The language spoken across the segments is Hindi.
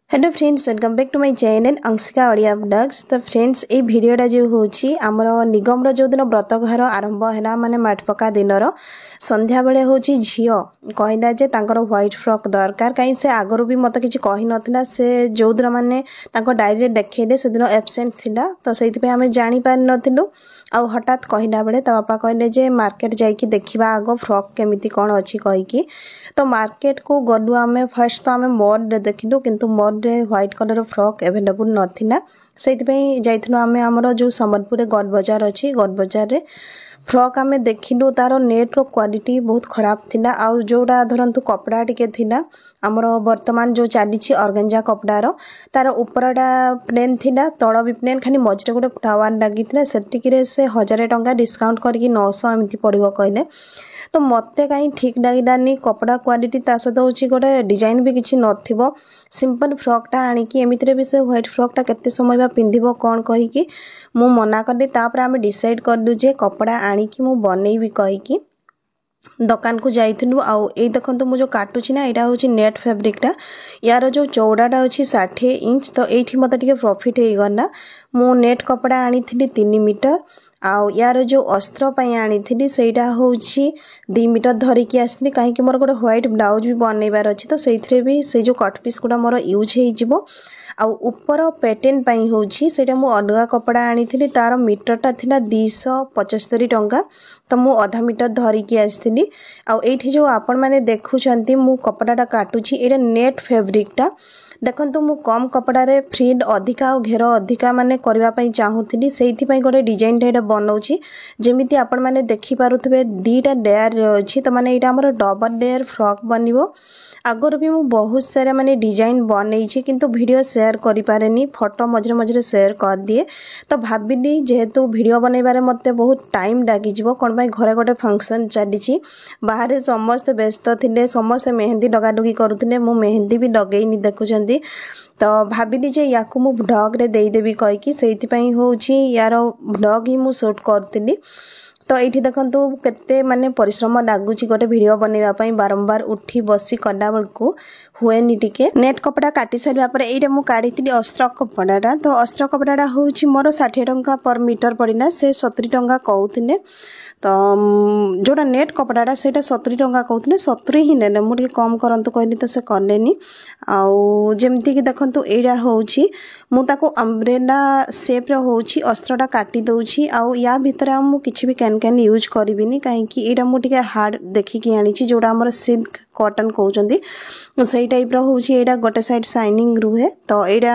Hello friends, welcome back to my channel Anshika Odia blogs. तो फ्रेंड्स ये भिडियोटा जो होची आमर निगम जो दिन व्रत घर आरंभ है माने माठ पका दिन संध्या बेले होची झियो कहला जे तांकर व्हाइट फ्रॉक दरकार कहीं से आगरू भी मत किसी कही नथिला से जो दिन माने तांको डायरी देखैले से दिन एब्सेंट थिला तो सेति पे हमें जानि पार नथिलु आ हठात कहला बेले ता बापा कहले जे मार्केट जाइकी देखिबा आगो फ्रॉक केमिति कोन अछि कहिकी तो मार्केट को गलु आमे फर्स्ट तो आमे मॉल रे देखिलु किंतु मॉल रे व्हाइट कलर फ्रॉक अवेलेबल नथिला सेति पे जाइथलो आमे हमरो जो संबलपुर गोल बाजार अछि गोल बाजार रे फ्रॉक आमे देखिलु तारो नेट रो क्वालिटी बहुत खराब थिला आ जोडा धरंतु कपड़ा टिके थिला आमर वर्तमान जो चली ऑर्गेंजा कपड़ार तार उपरटा प्लेन थिला तल भी प्लेन खाली मझे गोटे फ्लावर लगी से से 1000 टंका डिस्काउंट करके 900 एमती पड़ो कहले तो मत कहीं ठीक लगे कपड़ा क्वालिटी ता सहित हूँ गोटे डिजाइन भी किसी नथिबो सिंपल फ्रॉकटा आनिकी एमितिरे भी से व्हाइट फ्रॉकटा केते समय पिंधिबो कौन कहीकि मु मना कली तापर आमे डिसाइड करलु जे कपड़ा आनिकी मु बनेइबी कहीकि दुकान को जाइलु आउ ए देखंतु मु जो काटुची ना एटा होची नेट फैब्रिकटा यार जो चौड़ाटा अछि 60 इंच तो एठी मते टिके प्रॉफिट हे गला मु नेट कपड़ा आनी थिली 3 मीटर आउ यार जो अस्त्र पई आनी थिली सेटा होची 2 मीटर धरिकी आसली कहीं मोर गोटे व्हाइट ब्लाउज भी बनैबार अछि तो सेइथरे भी से जो कट पीस गुडा मोर यूज हे जिवो आउ ऊपर पैटर्न पई होची सेटा मु अलगा कपड़ा आनी थिली तार मीटरटा थिला 275 टंका तो मु आधा मीटर धरिकी आसली आउ एठी जो आपण माने देखुछंती मु कपड़ाटा काटुची एटा नेट फैब्रिकटा देखंतु मु कम कपड़ा रे फ्रिल अधिका और घेर अधिका माने करबा पई चाहूतिली सेइथि पई गोटे डिजाइन एटा बनौची जेमिति आपण माने देखि पारुथबे दीटा लेयर रे अछि तो माने एटा हमर डबल लेयर फ्रॉक बनिवो आगर भी मु बहुत सारा माने डिजाइन बनैछि किंतु वीडियो शेयर करि पारेनी फोटो मझरे मझरे शेयर कर दिए तो भाबिली जेहेतु वीडियो बनैबारे मते बहुत टाइम लागि जिवो कोन भाई घरे गोटे फंक्शन चलीछि बाहर समस्त व्यस्त थिले समस्त मेहंदी लगा लगी करूथिले मु मेहंदी भी लगैनी देखुछंती तो भाबिली जे याकु मु ब्लॉग रे देई देबी कहि कि सेति पई होछि यार ब्लॉग ही मु शूट करतिली तो ये देखो केते माने परिश्रम लगुच गोटे वीडियो बनैबा पई बारंबार उठी बसी कला बेलू हुएनी टिके नेट कपड़ा काटी सारा पर ये मु काढ़ी अस्त्र कपड़ाटा तो अस्त्र कपड़ाटा हूँ मोर 60 टंका पर मीटर पड़ना से 70 टंका कहते तो जोड़ा नेट कपड़ाटा से 70 टंका कहते 70 ही ने मुझे कम करंतु कहली तो से कलेनी आउ जमती कि देखंतु एडा होउची मु ताको अम्ब्रेला शेप रे होउची अस्त्रटा काटी दोउची आउ या भितर मु किछि भी कैन यूज करिबिनी काहे कि एडा मु टिके हार्ड देखि कि आनिची जोड़ा हमर सिल्क कॉटन कहउचंदी सही टाइप रो होउची एडा गोटे साइड शाइनिंग रुहे तो एडा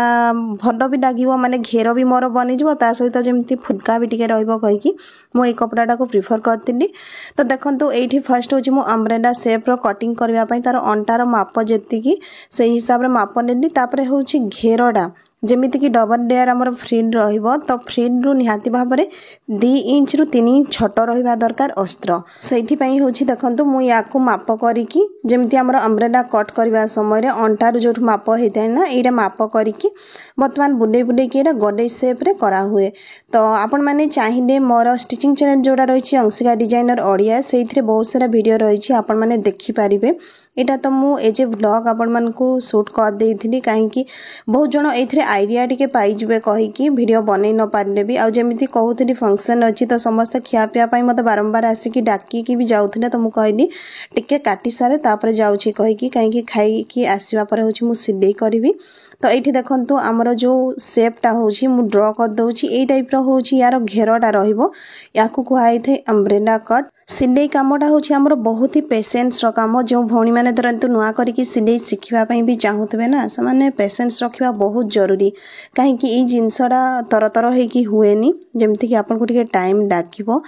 भलो भी लागिवो माने घेर भी मोर बनि जबो ता सहित जेमती फुलका भी टिके रहइबो कहि कि मु ए कपड़ाटा को प्रिफर करतिली तो देखंतु एठी फर्स्ट होची मु अम्ब्रेला शेप रो कटिंग करबा पई तार अंटार माप जेति कि से हिसाब रे माप नेली तापरे होची घेरडा जेमिति कि डबल लेयर हमर फ्रिल रहिबो तो फ्रिल रु निहाती भाबरे 2 इंच रु 3 इंच छोट रहिबा दरकार अस्त्र सेथि पई होची देखंतु मु याकु माप करिकि जेमिति हमर अम्ब्रेला कट करबा समय रे अंटार जो माप हेतै ना एरा माप करिकि वर्तमान बुले बुले के गले शेप रे करा हुए तो आपण माने चाहिले मोर स्टिचिंग चैनल जोडा रहिछि अंशिका डिजाइनर ओडिया सेइथरे बहुत सारा वीडियो रहिछि आपण माने देखि पारिबे एटा तो मु एज ए व्लॉग आपण मन को शूट कर देइथिली काहे कि बहुत जण एथरे आइडिया टिके पाई जबे कहि कि वीडियो बनै न पारले भी आ जेमिति कहउथिली फंक्शन अछि तो समस्त खिया पिया पई मते बारंबार आसी कि डाकी कि भी जाउथिले तो मु कहली टिके काटी सारे तापर जाउछि कहि कि काहे कि खाई कि आसीबा पर होछि मु सिलाई करबी तो ये देखंतु आमर जो शेपटा होछि मु ड्रॉ कर दोछि ए टाइप रो होछि यार घेरटा रहिबो याकु कुहाई थे अम्ब्रेला कट सिलाई कामटा होछि हमर बहुत ही पेशेंस रो काम जो भौणी माने धरंतु नुआ करिकि सिलाई शिखिबा पई भी चाहूतबे ना से माने पेशेंस रखिबा बहुत जरूरी काहे कि ई जिंसडा तरतर हे कि हुएनी जेमति कि आपन को टिके टाइम लागिबो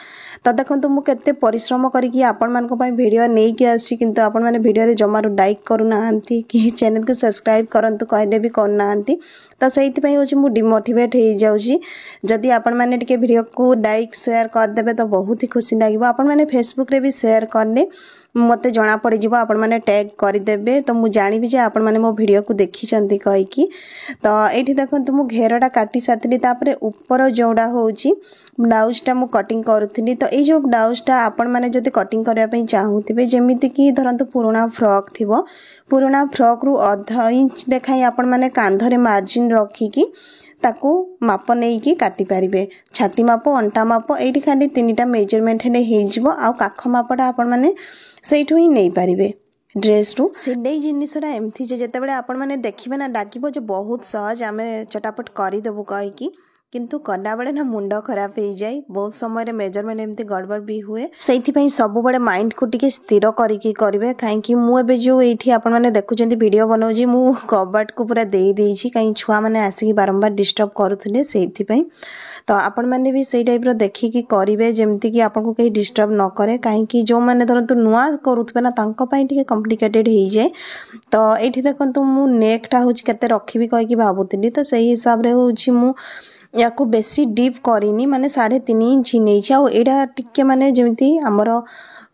तो देखंतु मु केते परिश्रम करिकि आपन मान को पई वीडियो नै कि आसी किंतु आपन माने वीडियो रे जमारो लाइक करू नाहंती कि चैनल को सब्सक्राइब करंतु कहले भी कर नाहंती तो सेइथि पई होछि मु डिमोटिवेट हे जाउछि जदि आपन माने टिके वीडियो को लाइक शेयर कर देबे तो बहुत ही खुशी लागिबो आपन माने फेसबुक रे भी शेयर करले मते जना पड़ जिवो आपण माने टैग कर देबे तो मु जानिबी जे आपण माने मो वीडियो को देखिचंती कहि की। तो एठी देखंतु मु घेरटा काटी सातली तापरे ऊपर जोडा होउची ब्लाउजटा मु कटिंग करूथली। तो ए जो ब्लाउजटा आपण माने जदि कटिंग करबा पई चाहूथिबे जेमिति की धरंतु पुराना फ्रॉक थिबो पुराना फ्रॉक रु आधा इंच देखाई आपण माने कांधरे मार्जिन रखी की ताकू माप नहीं की काटी पारिबे। छाती माप अंटा माप एठी खाली तीनटा मेजरमेंट हेले हेजिवो आ काख मापटा आपण माने सेठु ही नहीं पारिबे। ड्रेस रु सिलाई जिनिसटा एमथि जे जेतेबेले आपण माने देखिबे ना लागिबो जे बहुत सहज आमे चटापट करि देबु कहि की किंतु कला बेले ना मुंड खराब हो जाए बहुत समय मेजरमेंट एमती गड़बड़ भी हुए से सब बड़े माइंड को टिके स्थिर करिकी करेंगे कहीं मुझे जो ये आपण मैंने देखुं वीडियो बनाऊँगी मु कबाट को पूरा दे देइछि कहीं छुआ मैंने आसिक बारंबार डिस्टर्ब करुले से तो आपण मैंने भी से टाइप देखिकी करेंगे जमती कि आपको कहीं डिस्टर्ब न करे कहीं जो मैंने धरतु नुआ करुवे ना टे कॉम्प्लिकेटेड हो जाए। तो ये देखो मु नेकटा हूँ केते रखी कहीकि भावुली तो सही हिसाब से हूँ या को बेसी डीप करिनी माने 3.5 इंच नहीं आईटा टिके माने जमती आमर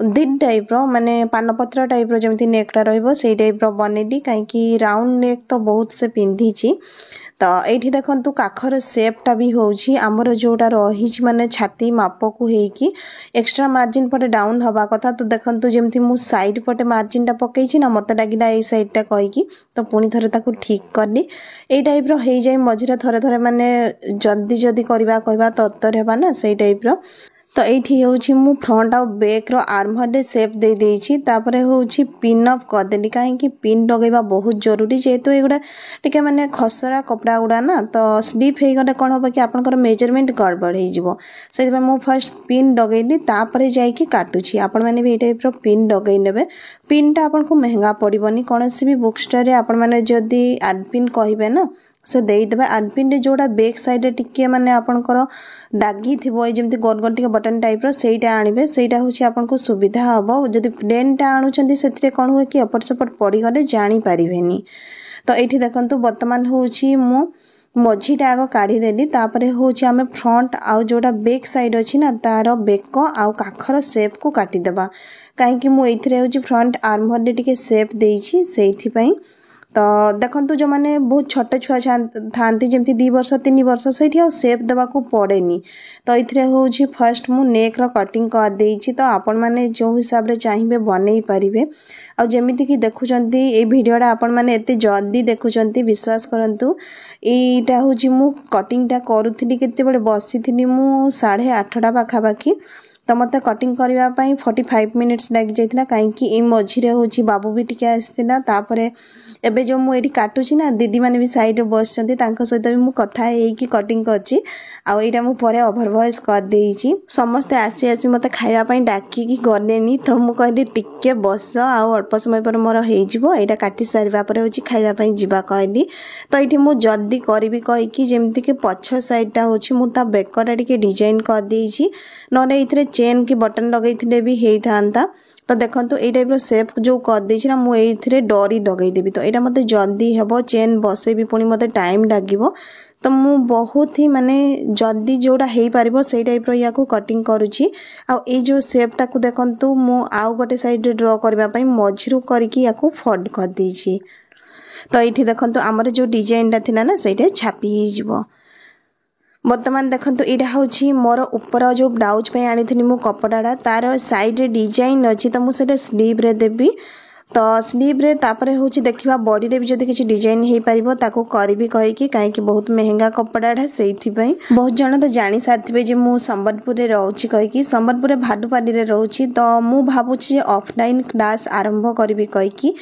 दिड टाइप रो माने पानपत्र टाइप रो जमती नेकटा रहिबो सेई टाइप रो बनेली कहीं राउंड नेक तो बहुत से पिंधिची। तो ये देखु काखर सेपटा भी होउछि आमर जोटा रही माने छाती माप को हेकी एक्स्ट्रा मार्जिन पटे डाउन हवा कथा। तो देखंतु जेमती मु साइड पटे मार्जिनटा पकईछि ना मते लागिला ए साइडटा कहीकि तो पुणी थरे ताकू ठीक करली ए टाइप रो हे जाय मझिरे थरे थरे माने जल्दी जल्दी करबा कहबा तरतर हेबा ना से टाइप रो। तो ये हूँ फ्रंट आउ बैक रो आर्महल सेप दे देइछि तापरे होउछि पिन अप कर देली कहीं पिन लगेबा बहुत जरूरी जेहेतु एगुड़ा टिके माने खसरा कपड़ा गुड़ा ना तो स्लीप हो गले कौन हम कि आपनकर मेजरमेंट गड़बड़ हो से मु फर्स्ट पिन लगेली तापरे जाइकी काटुछि। आपण माने भी ए टाइप रो पिन लगै नेबे पिनटा आपन को महंगा पड़िबनी कौन भी बुक स्टोर रे आपण माने जदी आडपिन कहिबे ना से देदेबे आडपिन जोड़ा बैक साइड टिके माने आपनकर दागी थिबो जेमती गोल गोल टिके बटन टाइप रो सेटा आनिबे सेटा होछि आपनको सुविधा हबो जदि प्लेनटा आणुचंदी सेथिरे कोन हुए कि अपट सपट पड़ी गले जानि पारिबेनी। तो एठी देखंतु वर्तमान होछि मु मझीटा आग काढ़ी देली तापरे होछि आमे फ्रंट आउ जोड़ा बैक साइड अछि ना तार बेक आउ काखर शेप को काटी देबा काहे मु एथिरे होछि फ्रंट आर्म होल टिके शेप देइछि सेथि पई। तो देखंतु जो माने बहुत छोटे छुआ थांती जमती 2 वर्ष 3 वर्ष सेठी आ शेप देबा को पड़ेनी। तो इथरे होछि फर्स्ट मु नेक रो कटिंग कर देइछि तो आपण माने जो हिसाब रे चाहिबे बनै परिबे आ जेमिति कि देखुचंती ए वीडियोटा आपण माने एते जल्दी देखुचंती विश्वास करंतु एटा होछि मु कटिंगटा करूथली केते बडे बसिथली मु 8:30 पाखा पाखी तो मत कटिंग करने 45 मिनिट्स लग जाता कहीं मझीरे होची बाबू भी टिके आसला तापरे एबे जो मुझे काटुची ना दीदी माने भी साइड बस सहित भी मुझे कथा होगी कटिंग करची आईटा मुझे ओभर वॉइस कर देइछि समस्ते आसी आसी मत खाइबा डाकिकी गलेनी तो मुझे कहली टिके बस अल्प समय पर मोर होइजिबो काटी सारिबा परे होची खाइबा जीवा कहली। तो ये मुझे जल्दी करी कहीकि जमती कि पछ साइडटा होची मु ता बेकटा टिके डिजाइन कर देइछि नने इथरे चेन की बटन लगैथिले भी हेई थांता। तो देखंतु ए टाइप रो शेप जो कर देछि ना मु एथिरे डोरी लगै देबी तो एटा मते जल्दी हेबो चेन बसे भी पुणी मते टाइम लागिवो तो मु बहुत ही माने जल्दी जोड़ा हेई पारिबो से टाइप रो या को कटिंग करूची आ ए जो शेपटा को देखंतु मु आउ गोटे साइड रे ड्रा करबा पई मझिरु करके या को फोल्ड कर देछि। तो एठी देखंतु हमर जो डिजाइनटा थिला ना सेटे छापी ही जिवो। वर्तमान देखंतु एटा होछि मोर ऊपर जो ब्लाउज पे आनी थी मु कपड़ाटा तार साइड रे डिजाइन अछि तो मु सेटा स्लीव रे देबी। तो स्लीव रे तापरे होछि देखिबा बॉडी रे भी जदी किछि डिजाइन हेई परिबो ताको करबी कहिकि काहेकि बहुत महंगा कपड़ाटा सेइथि पई बहुत जण तो जानि साथिबे जे मु संबलपुर रे रहउछि कहिकि संबलपुर रे भालुपाली रे रहउछि तो मु भाबुछि ऑफलाइन क्लास आरंभ करबी कहिकि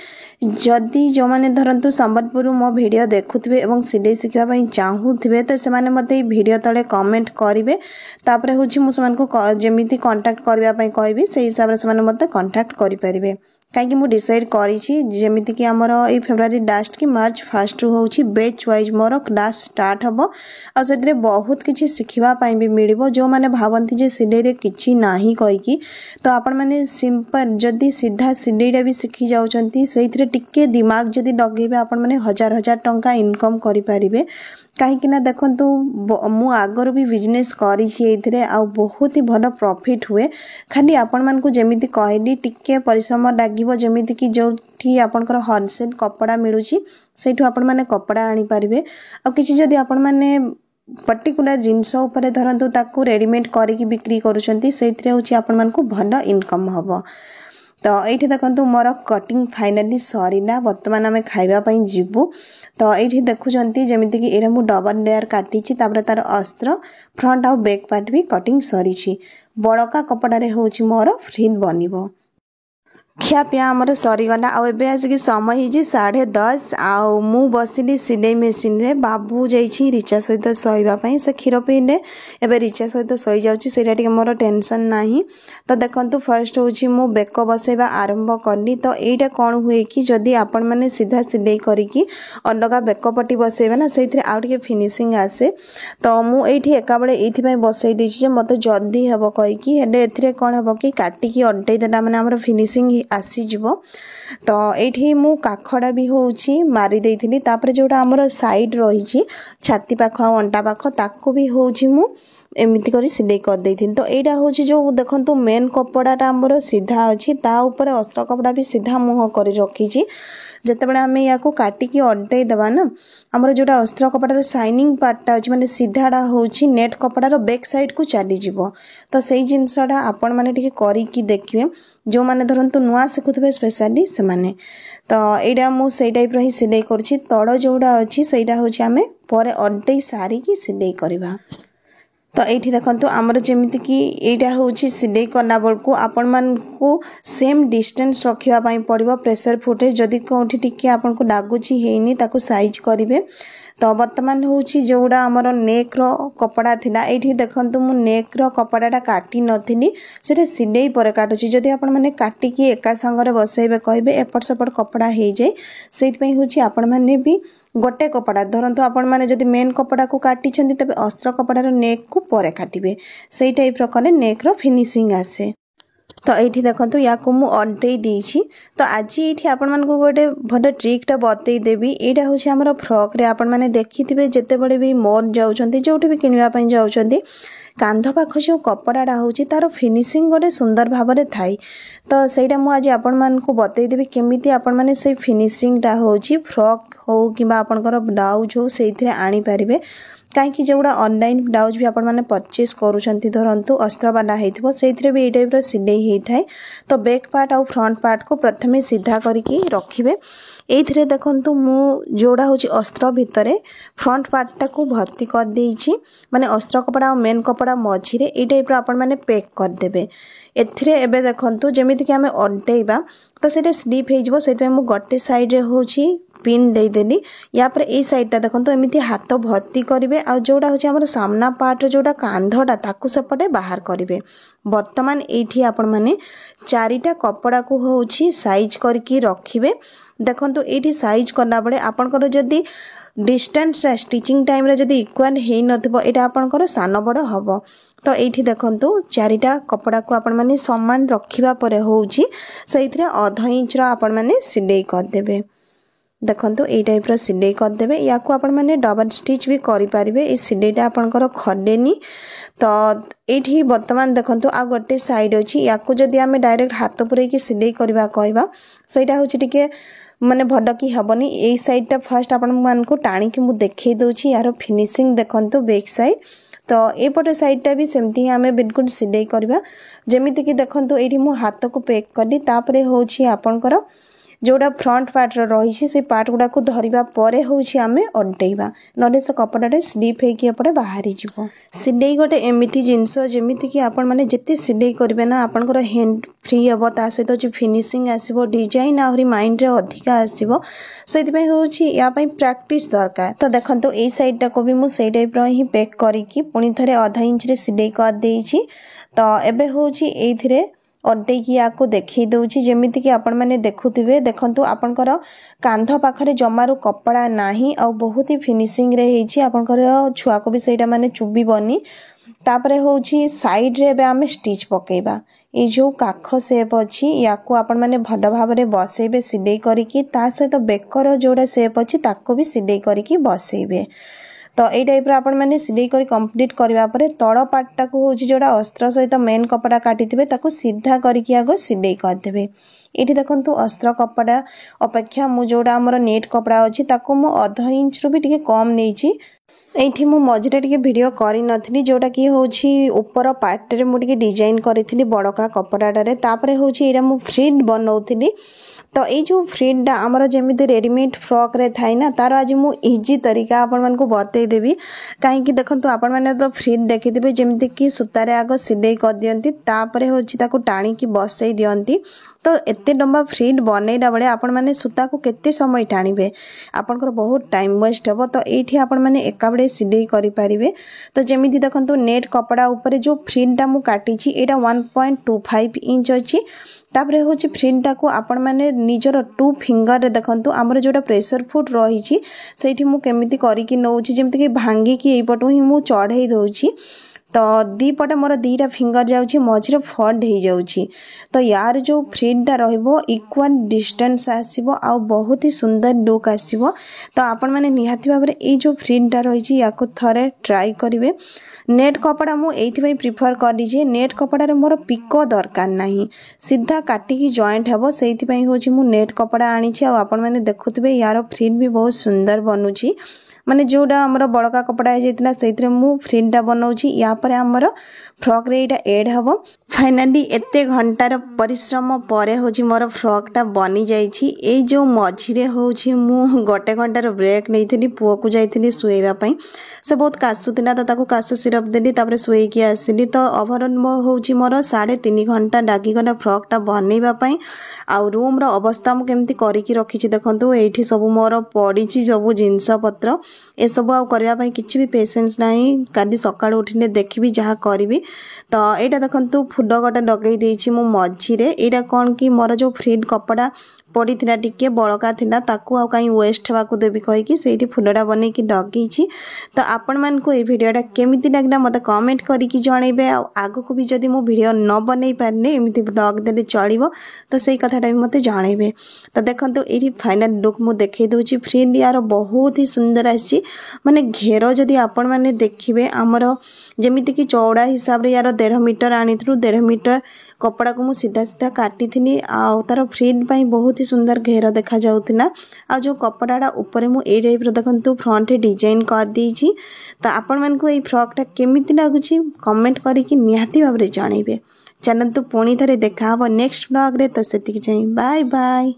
जदी जो माने धरंतु संबलपुर मो वीडियो देखुथिबे एवं सिलाई शिखिबा पई चाहूथिबे तो से माने मते वीडियो तळे कमेंट करिवे तापरे होछि मु समान को जेमिति कांटेक्ट करबा पई कहबी से हिसाब रे से माने मते कांटेक्ट करि परिबे कहीं मुझे डिसाइड करीमिति कि आमर ये फेब्रुआरी लास्ट कि मार्च फास्ट रू होची बैच वाइज मोर क्लास स्टार्ट हम आ से बहुत किसी शिखिबा भी मिलिबो जो माने भावंती जे सिलाई रे किछि नाही कहिकी तो आपण माने सिंपल जदी सीधा सिलाईटा भी शिखि जाउचंती सेइथरे टिके दिमाग जदी लगेबे आपण माने हजार हजार टंका इनकम करि पारिबे कहीं देखु मु आगर भी बिजनेस करी आ बहुत ही भल प्रॉफिट हुए खाली आपण मान को जमी कहली टिके परिश्रम लगे जमीती कि जो आपंकर होलसेल कपड़ा मिलूँ से आपण मैंने कपड़ा आनी पारे आ कि जदि आपण मैंने पर्टिकुलर जिनस उपरे धरतु ताकू रेडीमेड करिकी बिक्री करूछंती सेथिरे होची आपण मान को भल इनकम हबो। तो ये देखो मोर कटिंग फाइनाली सरीला बर्तमान आम खाइबा जीवु। तो ये देखुंत जमीती कि ये मुझे डबल लेयर काटी तार अस्त्र फ्रंट आउ बैक पार्ट भी कटिंग सरी बड़का कपड़े होची मोर फ्रिल बनिबो। खियापिया आमर सरीगला आबे आसिक समय हो 10:30 आउ बसिली सिलाई मेसीन रे बाबू जाइए रिचा सहित शोवाई से क्षीर पीले एवं रिचा सहित शई जाऊँगी मोर टेंशन ना। तो देखो फर्स्ट हूँ बेक बसैबा आरंभ कली। तो यहाँ कौन हुए कि जदि आपण मैंने सीधा सिलाई करी अलग बेक पट्टी बसैबा ना से आउ टे फिनिशिंग आसे। तो मुझे एका बेले ये बसई देची मत जल्दी हम कहीकि कौन हम कि काटिकी अल्टई देला मैंने आम फिनिशिंग आसीज। तो ये मु काखड़ा भी होची मारी देइथिली तापर जोटा हमर साइड रही छाती पाख अंटा पाख ताको भी होची मु एमती करी सिलाई कर देइथिन। तो यहाँ हूँ जो देखो मेन कपड़ाटा आमर सीधा अच्छी ता ऊपर अस्त्र कपड़ा भी सीधा मुँह कर रखी जितेबाला आम या काटिकी अल्टई देवा ना आमर जोटा अस्त्र कपड़ार साइनिंग पार्टा अच्छी माने सीधाटा होची नेट कपड़ार बैक साइड को चली जीवो। तो सही जिनसटा आपण माने टिके करिकी देखिए जो माने धरंतु नुआ शिखुथिबे स्पेशली से माने। तो यहाँ मु सेई टाइप रो ही सिलाई करछि तड़ जोड़ा अच्छी सेटा होची आमे परे अल्टई सारिकी सिलाई करबा। तो ये देखो आमर जमीती कि यहाँ हूँ सिलाई कला बेलू आपण मान को सेम डिस्टेंस रखापी पड़ो प्रेशर फुटेज जदि कौटी टिके आपन को लगुच है ताकू साइज करेंगे। तो बर्तमान हूँ जोड़ा आमर नेक रो कपड़ा थिला ये देखो मु नेक रो कपड़ाटा काटी नथिली से सिलाई पर काटुची जदि आपण मैंने काटिकी एका सांगरे बसैबे कहबे एपट सेपट कपड़ा हो जाए से हूँ आपण मैंने भी गोटे कपड़ा धरतु आपण मैंने जदि मेन कपड़ा को काटी तेज अस्त्र कपड़ार नेक को परे काटिबे से टाइप कले नेक रो फिनिशिंग आसे। तो ये देखो या मुझे अल्टई देइछि। तो आज ये आपण मान को गोटे भल ट्रिकटा बतई देवी। यहाँ हूँ आम फ्रक रे आपण मैंने देखिथे जिते बड़े भी मॉल जाउछंती जोठी भी किनिबा जाउछंती कांध पाख जो कपड़ाटा होची तार फिनिशिंग गोटे सुंदर भाव में थाई। तो सहीटा मुझे आज आपण मान को बतई देवी केमिति आपण माने से फिनिशिंगटा होची फ्रक हो कि आपणकर ब्लाउज हो से आनी पारिबे कहीं जोड़ा ऑनलाइन ब्लाउज भी आपण मैंने परचेज करूछंती धरंतु अस्त्र वाला होइथिबो सेथिरे भी ए टाइप रो सिलाई होता है। तो बैक पार्ट और फ्रंट पार्ट को प्रथमे सीधा करके रखिबे। ये देखो मु जोड़ा हूँ अस्त्र भितर फ्रंट पार्टा को भर्ती कर देइछि माने अस्त्र कपड़ा और मेन कपड़ा मझिरे ये टाइप आपण मैंने पैक करदेवे। एथिरे एबे देखंतु जेमिति कि आमे अल्टेइबा तो सेटा स्लिप हो से गोटे साइड रे होची पिन दे देली या पर ए साइडटा देखंतु एमिति हाथ भर्ती करिवे आ जोड़ा होची हमर सामना पार्ट जोड़ा कांधटा ताकू सेपटे बाहर करिवे। वर्तमान एठी आपण माने चारिटा कपड़ा को होची साइज करके रखिबे। देखंतु एठी साइज करला बडे आपनकर जदी डिस्टेंस स्टिचिंग टाइम रे जदी इक्वल हेई नथिबो एटा आपनकर सान बड़ हबो। तो ये देखंतु चारिटा कपड़ा को आपण माने समान रखिबा परे होउची सेइथरे आधा इंच रा आपण माने सिलाई कर देबे। देखंतु ए टाइप रो सिलाई कर देबे या को आपण माने डबल स्टिच भी करि पारिबे ए सिलाईटा आपनकर खलेनी। तो एठी वर्तमान देखंतु आ गोटे साइड अछि या को जदी हमें डायरेक्ट हाथ पुरे की सिलाई करबा कहबा सेटा होची टिके माने भल कि हेबनी। ए साइडटा फर्स्ट आपण मान को टाणी कि मु देखै दोछि यार फिनिशिंग देखंतु बैक साइड। तो एपटे साइडटा भी सेमती आमे बिल्कुल सिलाई करबा जेमिति कि देखंतु एठी मु हाथ को पैक कली तापरे होछि आपनकर जोड़ा फ्रंट पार्ट रही से पार्ट गुड़ा को धरिबा परे होछि आमे अल्टेइबा नले से कपड़ाटे स्लिप हेकी एपटे बाहरी जीवो। सिलाई गोटे एमिति जिंस जेमिति कि आपण माने जते सिलाई करबे ना आपनकर हैंड फ्री हेबो ता सहित जो फिनिशिंग आसीबो डिजाइन आहुरी माइंड रे अधिका आसीबो सेति पय होछि या पय प्रैक्टिस दरकार। तो देखंतु ए साइडटा को भी मु सेई टाइप रो ही पैक करिकि पुनी थरे आधा इंच रे सिलाई कर देइछि। तो एबे होछि एथिरे अल्टेकी या को देखै दउछि जेमिति कि आपण माने देखुथिबे। देखंतु आपनकर कांध पाखरे जमारू कपड़ा नाही आ बहुत ही फिनिशिंग रे हेछि आपनकर छुआ को भी सेटा माने चुबी बनी। तापरे होछि साइड रे बे आमे स्टिच पकेबा ए जो काख शेप अछि या को आपण माने भल भाव रे बसेबे सिलाई करिकि ता सहित बेकर जोड़ा शेप अछि ताको भी सिलाई करिकि बसेबे। तो यही टाइप आपण मैंने सिलाई कर कंप्लीट करवा पर तल पार्टा को हूँ जोड़ा अस्त्र सहित मेन कपड़ा काटिथे ताको सीधा करके आग सिलाई करदे। ये देखो अस्त्र कपड़ा अपेक्षा मु जोड़ा आमर नेट कपड़ा अच्छी ताको मु अध इंच रु भी टिके कम नहीं। एठी मु मझिरे टिके वीडियो करि नथिली जोटा कि होछि ऊपर पार्ट रे मु टिके डिजाइन करिथिली बड़का कपड़ाटारे तापरे होछि एरा मु फ्रिल बनौथिली। तो ये जो फ्रिलटा आमर जमी रेडीमेड फ्रॉक रे थाई ना तार आज मु इजी तरीका आपण मानकु बतई देबी कहीं देखंतु आपण माने तो फ्रिल देखिथिबे जेमति कि सूतारे आग सिलाई कर दियंती तापरे होछि ताको टाणी की बसई दियंती। तो एते लंबा फ्रिल बनैला बेले आपण माने सूता को केते समय टाणीबे आपनकर बहुत टाइम वेस्ट हो। तो एठी आपण माने एका बेले सिलाई करि परिबे। तो जेमिति देखंतु नेट कपड़ा ऊपर जो फ्रिलटा मु काटिछि एटा 1.25 इंच अछि। तापरे होछि फ्रिलटा को आपण माने निजर 2 फिंगर रे देखंतु हमर जोटा प्रेशर फुट रहिछि सेठी मु केमिति करि कि नउछि जेमिति कि भांगी कि एई पटु ही मु चढ़ाई दउछि। तो दी पटे मोर दीटा फिंगर जाउछि मझिरे फल्ड हो जाउछि। तो यार जो फ्रिलटा रहइबो इक्वल डिस्टेंस आसीबो आ बहुत ही सुंदर लुक आसीबो। तो आपण माने निहाती भाबरे ए जो फ्रिलटा रहिछि याको थरे ट्राई करिवे। नेट कपड़ा मु एइथि प्रिफर करी जे नेट कपड़ा रे मोर पिको दरकार नाही सीधा काटिकी जॉइंट हेबो सेइथि पई होछि मु नेट कपड़ा आनी छी। आ आपण माने देखुथिबे यार फ्रिल भी बहुत सुंदर बनुछि माने जोड़ा हमर बड़का कपड़ा है जेतना सेइथरे मु फ्रिलटा बनौछि या पर हमर फ्रॉक रे एटा ऐड हबो। फाइनली एते घंटार परिश्रम परे होछि मोर फ्रॉकटा बनी जाइछि। ए जो मझिरे होछि मु गोटे घंटार ब्रेक नैथिली पुओ को जाइथिली सुएबा पई से बहुत कासुतिला तो ताको कास सिरप देली तापर सुई के आसिली। तो ओवरऑल मो होछि मोर 3.5 घंटा लागी गला फ्रॉकटा बनैबा पई। आ रूम रो अवस्था मु केमती करी कि रखिछि देखंतु एठी सब मोर पड़िछि सब जिंस पत्र ए सब आ करबा पई किछि भी पेशेंस नाही काली सकाळ उठिले देखिबी जहा करबी। तो एटा देखंतु फुल गोटे लगेई देछि मु मझिरे एटा कोन कि मोर जो फ्रिल कपड़ा पड़ी थिला टिके बळका थिला ताकू आ काई वेस्ट हेबा को देबी कहि कि सेठी फुलडा बनै कि लगेछि। तो आपण मान को ए वीडियोटा केमिति लागला मते कमेंट करी कि जणैबे। आ आगो को भी जदी मु वीडियो न बनै पारने एमिति ब्लॉग देले चलिबो तो सेही कथाटा भी मते जणैबे। तो देखंतु एठी फाइनल लुक मु देखै दोछि फ्रिल यार बहुत ही सुंदर आछि माने घेरो जदी आपण माने देखिबे हमर जेमिति कि चौड़ा हिसाब रे यार 1.5 मीटर आनिथु 1.5 मीटर कपड़ा को मु सीधा सीधा काटी थिनी आ तार फ्रिल पई बहुत ही सुंदर घेर देखा जाउतिना। आ जो कपड़ाडा ऊपर मु ए टाइप रो देखंतु फ्रंट डिजाइन कर देछि। तो आपण मन को ए फ्रॉकटा केमिति लागुछि कमेंट करी कि निहाती भाबरे जणैबे। चलंतु पुणी थरे देखा हबो नेक्स्ट ब्लॉग रे। तो सेतिक जाई बाय बाय।